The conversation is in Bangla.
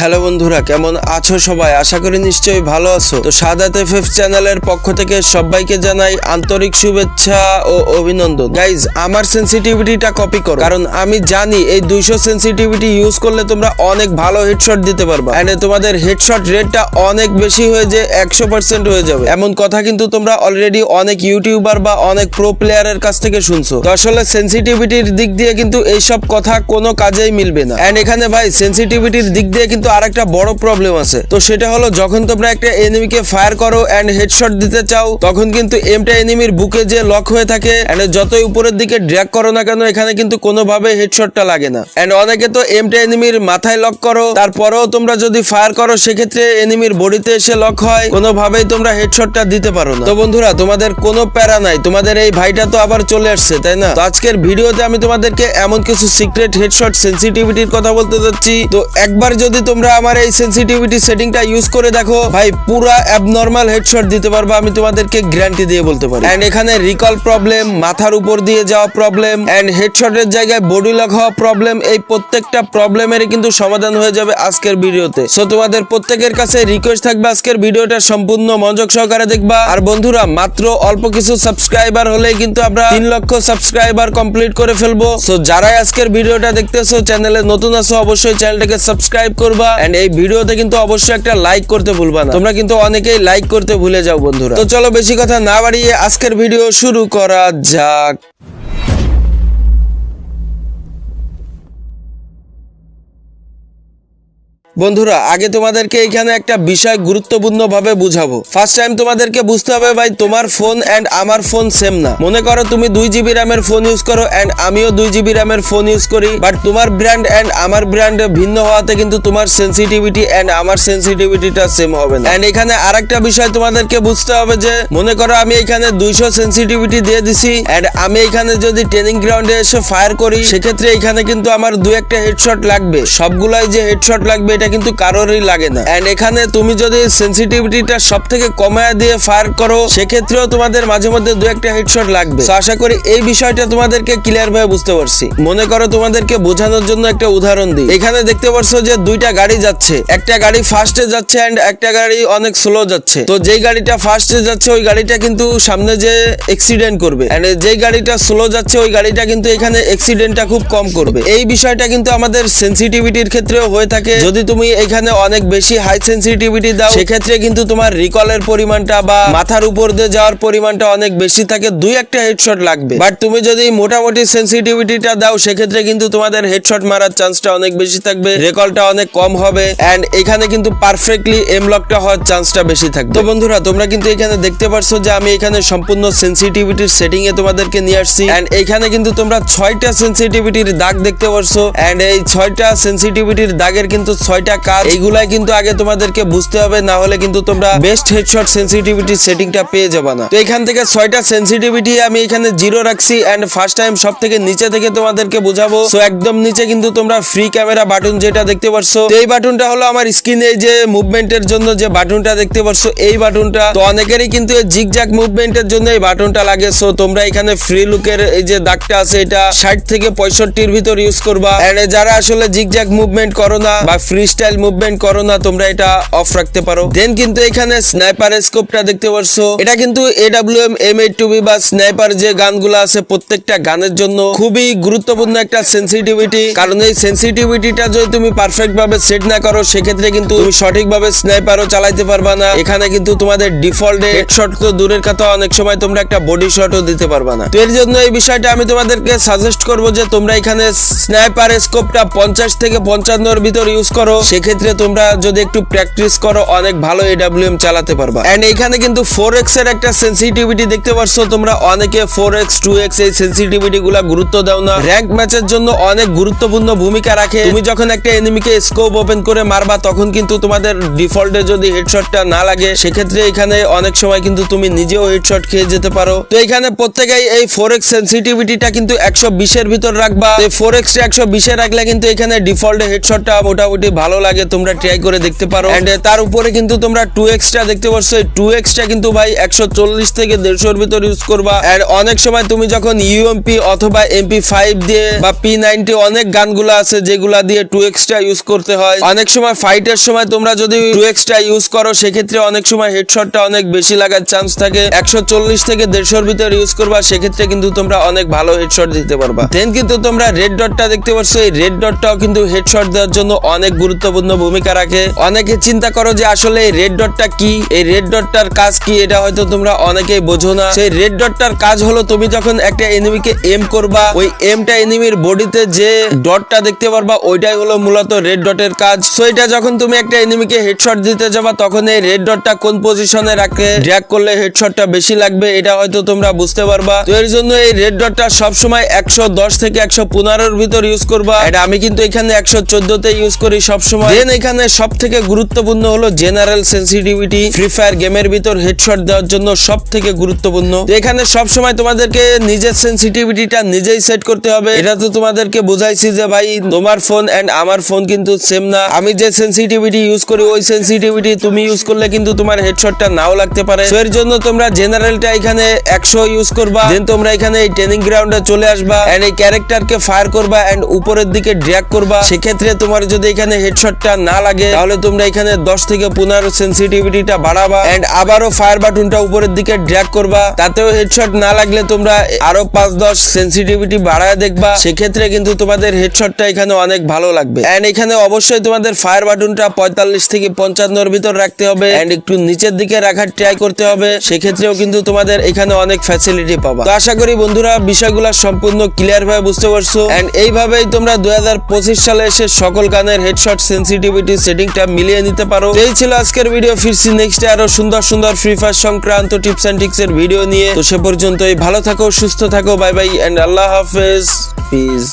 হ্যালো বন্ধুরা, কেমন আছো সবাই? আশা করি নিশ্চয়ই ভালো আছো। তো সাদাত এফএফ চ্যানেলের পক্ষ থেকে সবাইকে জানাই আন্তরিক শুভেচ্ছা ও অভিনন্দন। গাইজ, আমার সেন্সিটিভিটিটা কপি করো, কারণ আমি জানি এই 200 সেন্সিটিভিটি ইউজ করলে তোমরা অনেক ভালো হেডশট দিতে পারবা। এন্ড তোমাদের হেডশট রেটটা অনেক বেশি হয়ে যে 100% হয়ে যাবে, এমন কথা কিন্তু তোমরা অলরেডি অনেক ইউটিউবার বা অনেক প্রো প্লেয়ারের কাছ থেকে শুনছো। তো আসলে সেন্সিটিভিটির দিক দিয়ে কিন্তু এইসব কথা কোনো কাজেই মিলবে না। এন্ড এখানে ভাই সেন্সিটিভিটির দিক দিয়ে কিন্তু আরেকটা বড় প্রবলেম আছে। তো সেটা হলো, যখন তোমরা একটা এনিমিকে ফায়ার করো এন্ড হেডশট দিতে চাও, তখন কিন্তু এমটা এনিমির বুকে যে লক হয়ে থাকে, এন্ড যতই উপরের দিকে ড্র্যাগ করো না কেন, এখানে কিন্তু কোনোভাবে হেডশটটা লাগে না। এন্ড অনেকে তো এমটা এনিমির মাথায় লক করো, তারপরেও তোমরা যদি ফায়ার করো সেক্ষেত্রে এনিমির বডিতে এসে লক হয়, কোনোভাবেই তোমরা হেডশটটা দিতে পারো না। তো বন্ধুরা, তোমাদের কোনো প্যারা নাই, তোমাদের এই ভাইটা তো আবার চলে আসছে, তাই না? তো আজকের ভিডিওতে আমি তোমাদেরকে এমন কিছু সিক্রেট হেডশট সেন্সিটিভিটির কথা বলতে যাচ্ছি। তো একবার যদি তোমরা আমার এই সেন্সিটিভিটি সেটিংটা ইউজ করে দেখো ভাই, পুরা অ্যাবনর্মাল হেডশট দিতে পারবা, আমি তোমাদেরকে গ্যারান্টি দিয়ে বলতে পারি। এন্ড এখানে রিকল প্রবলেম, মাথার উপর দিয়ে যাওয়া প্রবলেম, এন্ড হেডশটের জায়গায় বডি লক হওয়া প্রবলেম, এই প্রত্যেকটা প্রবলেমেরই কিন্তু সমাধান হয়ে যাবে আজকের ভিডিওতে। সো তোমাদের প্রত্যেকের কাছে রিকোয়েস্ট থাকবে আজকের ভিডিওটা সম্পূর্ণ মনোযোগ সহকারে দেখবা। আর বন্ধুরা, মাত্র অল্প কিছু সাবস্ক্রাইবার হলেই কিন্তু আমরা 3 লক্ষ সাবস্ক্রাইবার কমপ্লিট করে ফেলবো। সো যারাই আজকের ভিডিওটা দেখতেছো, চ্যানেলে নতুন আছো, অবশ্যই চ্যানেলটাকে সাবস্ক্রাইব করবা। এন্ড এই ভিডিওতে কিন্তু অবশ্যই একটা লাইক করতে ভুলবা না, তোমরা কিন্তু অনেকেই লাইক করতে ভুলে যাও বন্ধুরা। তো চলো বেশি কথা না বাড়িয়ে আজকের ভিডিও শুরু করা যাক। বন্ধুরা, আগে তোমাদেরকে এখানে একটা বিষয় গুরুত্বপূর্ণ ভাবে বুঝাবো। ফার্স্ট টাইম তোমাদেরকে বুঝতে হবে ভাই, তোমার ফোন এন্ড আমার ফোন সেম না। মনে করো তুমি 2 জিবি র্যামের ফোন ইউজ করো এন্ড আমিও 2 জিবি র্যামের ফোন ইউজ করি, বাট তোমার ব্র্যান্ড এন্ড আমার ব্র্যান্ড ভিন্ন হওয়াতে কিন্তু তোমার সেন্সিটিভিটি এন্ড আমার সেন্সিটিভিটিটা সেম হবে না। এন্ড এখানে আরেকটা বিষয় তোমাদেরকে বুঝতে হবে যে, মনে করো আমি এখানে 200 সেন্সিটিভিটি দিয়ে দিছি এন্ড আমি এখানে যদি ট্রেনিং গ্রাউন্ডে এসে ফায়ার করি, সেক্ষেত্রে এখানে কিন্তু আমার 2-1টা হেডশট লাগবে। সবগুলাই যে হেডশট লাগবে এটা কিন্তু কারোরই লাগে না। এন্ড এখানে তুমি যদি সেন্সিটিভিটিটা সব থেকে কমায় দিয়ে ফায়ার করো, সেক্ষেত্রেও তোমাদের মাঝে মধ্যে 2-1টা হেডশট লাগবে। তো আশা করি এই বিষয়টা তোমাদেরকে ক্লিয়ার ভাবে বুঝতে পারছি। মনে করো তোমাদেরকে বোঝানোর জন্য একটা উদাহরণ দিই। এখানে দেখতে পারছো যে 2টা গাড়ি যাচ্ছে, একটা গাড়ি ফাস্টে যাচ্ছে এন্ড একটা গাড়ি অনেক স্লো যাচ্ছে। তো যেই গাড়িটা ফাস্টে যাচ্ছে ওই গাড়িটা কিন্তু সামনে যে অ্যাক্সিডেন্ট করবে, এন্ড যেই গাড়িটা স্লো যাচ্ছে ওই গাড়িটা কিন্তু এখানে অ্যাক্সিডেন্টটা খুব কম করবে। এই বিষয়টা কিন্তু আমাদের সেন্সিটিভিটির ক্ষেত্রেও হয়ে থাকে। যদি তুমি এখানে অনেক বেশি হাই সেন্সিটিভিটি দাও, সেক্ষেত্রে কিন্তু তোমার রিকলের পরিমাণটা বা মাথার উপর দিয়ে যাওয়ার পরিমাণটা অনেক বেশি থাকে, 2-1টা হেডশট লাগবে। বাট তুমি যদি মোটামুটি সেন্সিটিভিটিটা দাও, সেক্ষেত্রে কিন্তু তোমাদের হেডশট মারার চান্সটা অনেক বেশি থাকবে, রিকলটা অনেক কম হবে, এন্ড এখানে কিন্তু পারফেক্টলি এম লকটা হওয়ার চান্সটা বেশি থাকবে। তো বন্ধুরা, তোমরা কিন্তু এখানে দেখতে পারছো যে আমি এখানে সম্পূর্ণ সেন্সিটিভিটির সেটিং এ তোমাদেরকে নিয়ে আসছি। এন্ড এখানে কিন্তু তোমরা 6টা সেন্সিটিভিটির দাগ দেখতে পারছো। এন্ড এই 6টা সেন্সিটিভিটির দাগের কিন্তু 6টা কাজ, এইগুলাই কিন্তু আগে তোমাদেরকে বুঝতে হবে, না হলে কিন্তু তোমরা বেস্ট হেডশট সেন্সিটিভিটি সেটিংটা পেয়ে যাবে না। তো এখান থেকে 6টা সেন্সিটিভিটি আমি এখানে 0 রাখছি। এন্ড ফার্স্ট টাইম সব থেকে নিচে থেকে তোমাদেরকে বোঝাবো। সো একদম নিচে কিন্তু তোমরা ফ্রি ক্যামেরা বাটন যেটা দেখতে পারছো, এই বাটনটা হলো আমার স্ক্রিনে যে মুভমেন্টের জন্য যে বাটনটা দেখতে পারছো, এই বাটনটা। তো অনেকেরই কিন্তু এই জিগজ্যাগ মুভমেন্টের জন্য এই বাটনটা লাগে। সো তোমরা এখানে ফ্রি লুকের এই যে দাগটা আছে, এটা 60 থেকে 65-র ভিতর ইউজ করবা। এন্ড যারা আসলে জিগজ্যাগ মুভমেন্ট করো না বা ফ্রি স্টাইল মুভমেন্ট করো না, তোমরা এটা অফ রাখতে পারো। দেন কিন্তু এখানে স্নাইপার স্কোপটা দেখতে পারছো, এটা কিন্তু AWM M82B বা স্নাইপার যে গানগুলো আছে, প্রত্যেকটা গানের জন্য খুবই গুরুত্বপূর্ণ একটা সেন্সিটিভিটি। কারণ এই সেন্সিটিভিটিটা যদি তুমি পারফেক্ট ভাবে সেট না করো, সেক্ষেত্রে কিন্তু তুমি সঠিকভাবে স্নাইপারও চালাইতে পারবা না। এখানে কিন্তু তোমাদের ডিফল্টে হেডশট তো দূরের কথা, অনেক সময় তোমরা একটা বডি শটও দিতে পারবা না। তো এর জন্য এই বিষয়টা আমি তোমাদেরকে সাজেস্ট করবো যে তোমরা এখানে স্নাইপার স্কোপটা 50 থেকে 55-র ভিতর ইউজ করো। সেক্ষেত্রে তোমরা যদি একটু প্র্যাকটিস করো, অনেক ভালো AWM চালাতে পারবা। এন্ড এখানে কিন্তু 4x এর একটা সেন্সিটিভিটি দেখতে পারছো তোমরা। অনেকে 4x 2x এই সেন্সিটিভিটি গুলা গুরুত্ব দাও না। র‍্যাঙ্ক ম্যাচের জন্য অনেক গুরুত্বপূর্ণ ভূমিকা রাখে। তুমি যখন একটা এনিমিকে স্কোপ ওপেন করে মারবা, তখন কিন্তু তোমাদের ডিফল্টে যদি হেডশটটা না লাগে, সেক্ষেত্রে এখানে অনেক সময় কিন্তু তুমি নিজেও হেডশট খেয়ে যেতে পারো। তো এখানে প্রত্যেকেই এই 4x সেন্সিটিভিটিটা কিন্তু 120-এর ভিতর রাখবা। এই 4x টা 120-এ রাখলে কিন্তু এখানে ডিফল্টে হেডশটটা মোটামুটি ভালো লাগে তোমরা ট্রাই করে দেখতে পারো। এন্ড তার উপরে কিন্তু তোমরা 2x টা দেখতে পাচ্ছ, এই 2x টা কিন্তু ভাই 140 থেকে 150 ভিতর ইউজ করবা। এন্ড অনেক সময় তুমি যখন ইউএমপি অথবা MP5 দিয়ে বা P90 অনেক গানগুলো আছে যেগুলা দিয়ে 2x টা ইউজ করতে হয়। অনেক সময় ফাইটের সময় তোমরা যদি 2x টা ইউজ করো সেক্ষেত্রে অনেক সময় হেডশটটা অনেক বেশি লাগার চান্স থাকে। 140 থেকে 150 ভিতর ইউজ করবা, সেক্ষেত্রে কিন্তু তোমরা অনেক ভালো হেডশট দিতে পারবা। দেন কিন্তু তোমরা রেড ডটটা দেখতে পাচ্ছ, এই রেড ডটটাও কিন্তু হেডশট দেওয়ার জন্য অনেক গুরুত্বপূর্ণ ভূমিকা রাখে। অনেকে চিন্তা করো যে আসলে এই রেড ডটটা কি, এই রেড ডটটার কাজ কি, এটা হয়তো তোমরা অনেকেই বোঝো না। সেই রেড ডটটার কাজ হলো তুমি যখন একটা এনিমিকে এম করবা, ওই এমটা এনিমির বডিতে যে ডটটা দেখতে পারবা ওইটাই হলো মূলত রেড ডটের কাজ। সো এটা যখন তুমি একটা এনিমিকে হেডশট দিতে যাবা তখন এই রেড ডটটা কোন পজিশনে রাখে ড্র্যাগ করলে হেডশটটা বেশি লাগবে এটা হয়তো তোমরা বুঝতে পারবা। তো এর জন্য এই রেড ডটটা সবসময় 110 থেকে 115 এর ভিতর ইউজ করবা। এটা আমি কিন্তু এখানে 114 তে ইউজ করি সবসময়। দেন এখানে সব থেকে গুরুত্বপূর্ণ হলো জেনারেল সেন্সিটিভিটি। ফ্রি ফায়ার গেমের ভিতর হেডশট দেওয়ার জন্য সব থেকে গুরুত্বপূর্ণ। তো এখানে সবসময় তোমাদেরকে নিজের সেন্সিটিভিটিটা নিজেই সেট করতে হবে। এটা তো তোমাদেরকে বুঝাইছি যে ভাই তোমার ফোন এন্ড আমার ফোন কিন্তু সেম না। আমি যে সেন্সিটিভিটি ইউজ করি ওই সেন্সিটিভিটি তুমি ইউজ করলে কিন্তু তোমার হেডশটটা নাও লাগতে পারে। তো এর জন্য তোমরা জেনারেলটা এখানে 100 ইউজ করবা। দেন তোমরা এখানে এই ট্রেনিং গ্রাউন্ডে চলে আসবা এন্ড এই ক্যারেক্টারকে ফায়ার করবা এন্ড উপরের দিকে ড্র্যাগ করবা। সেক্ষেত্রে তোমার যদি এখানে হেডশটটা না লাগে তাহলে তোমরা এখানে 10 থেকে 15 সেন্সিটিভিটিটা বাড়াবা এন্ড আবারও ফায়ার বাটনটা উপরের দিকে ড্র্যাগ করবা। তাতেও হেডশট না লাগলে তোমরা আরো 5-10 সেন্সিটিভিটি বাড়ায় দেখবা। সেক্ষেত্রে কিন্তু তোমাদের হেডশটটা এখানে অনেক ভালো লাগবে। এন্ড এখানে অবশ্যই তোমাদের ফায়ার বাটনটা 45 থেকে 55 এর ভিতর রাখতে হবে এন্ড একটু নিচের দিকে রাখার ট্রাই করতে হবে। সেক্ষেত্রেও কিন্তু তোমাদের এখানে অনেক ফ্যাসিলিটি পাবা। তো আশা করি বন্ধুরা বিষয়গুলো সম্পূর্ণ ক্লিয়ার ভাবে বুঝতে পারছো। এন্ড এইভাবেই তোমরা 2025 সালে এসে সকল গানের হেডশট সেন্সিটিভিটি সেটিংটা মিলিয়ে নিতে পারো। এই ছিল আজকের ভিডিও। ফিরছি নেক্সট আরো সুন্দর সুন্দর ফ্রি ফায়ার সংক্রান্ত টিপস এন্ড ট্রিক্স এর ভিডিও নিয়ে। তো সে পর্যন্তই ভালো থাকো, সুস্থ থাকো, বাই বাই এন্ড আল্লাহ হাফেজ, পিস।